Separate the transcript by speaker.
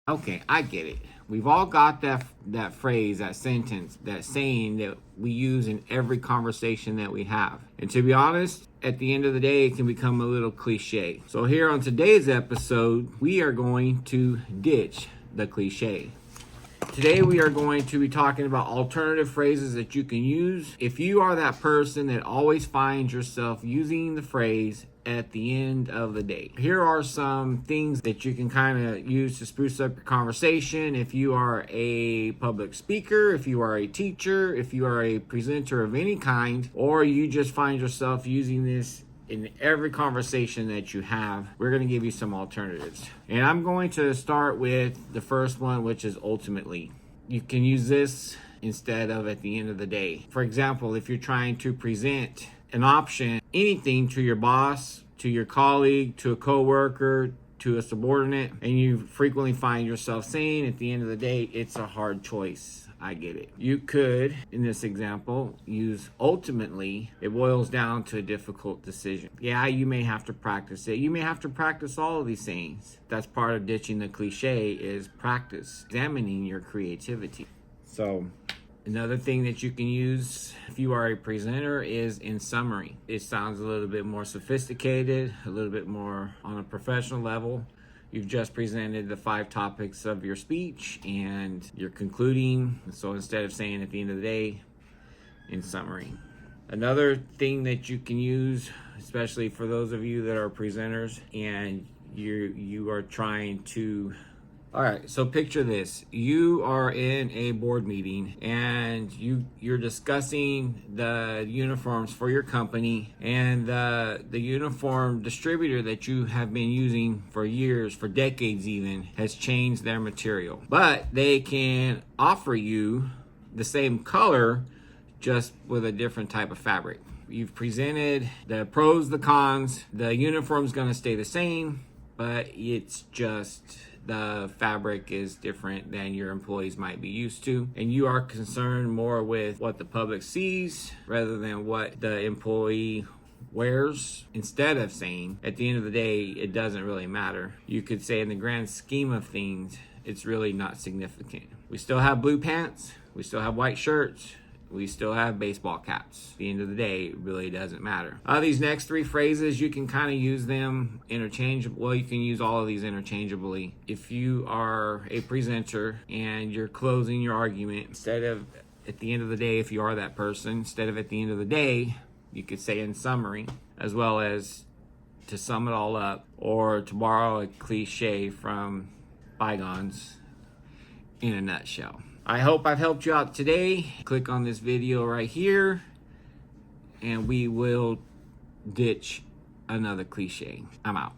Speaker 1: Okay, I get it. We've all got that phrase, that sentence, that saying that we use in every conversation that we have. And to be honest, at the end of the day, it can become a little cliche. So here on today's episode, we are going to ditch the cliche. Today we are going to be talking about alternative phrases that you can use if you are that person that always finds yourself using the phrase at the end of the day. Here are some things that you can kind of use to spruce up your conversation if you are a public speaker, if you are a teacher, if you are a presenter of any kind, or you just find yourself using this in every conversation that you have. We're going to give you some alternatives. And I'm going to start with the first one, which is ultimately. You can use this instead of at the end of the day. For example, if you're trying to present an option, anything to your boss, to your colleague, to a coworker, to a subordinate, and you frequently find yourself saying at the end of the day, it's a hard choice. I get it. You could, in this example, use ultimately. It boils down to a difficult decision. Yeah, you may have to practice it. You may have to practice all of these things. That's part of ditching the cliche, is practice, examining your creativity. So another thing that you can use if you are a presenter is in summary. It sounds a little bit more sophisticated, a little bit more on a professional level. You've just presented the 5 topics of your speech and you're concluding. So instead of saying at the end of the day, in summary. Another thing that you can use, especially for those of you that are presenters and you are trying to... All right, so picture this. You are in a board meeting and you're discussing the uniforms for your company, and the uniform distributor that you have been using for years, for decades even, has changed their material. But they can offer you the same color, just with a different type of fabric. You've presented the pros, the cons. The uniform's gonna stay the same, but it's just the fabric is different than your employees might be used to, and you are concerned more with what the public sees rather than what the employee wears. Instead of saying at the end of the day, it doesn't really matter, you could say in the grand scheme of things, it's really not significant. We still have blue pants, we still have white shirts, we still have baseball caps. At the end of the day, it really doesn't matter. These next 3 phrases, you can kind of use them interchangeably. Well, you can use all of these interchangeably. If you are a presenter and you're closing your argument, instead of at the end of the day, if you are that person, instead of at the end of the day, you could say in summary, as well as to sum it all up, or to borrow a cliche from bygones, in a nutshell. I hope I've helped you out today. Click on this video right here and we will ditch another cliche. I'm out.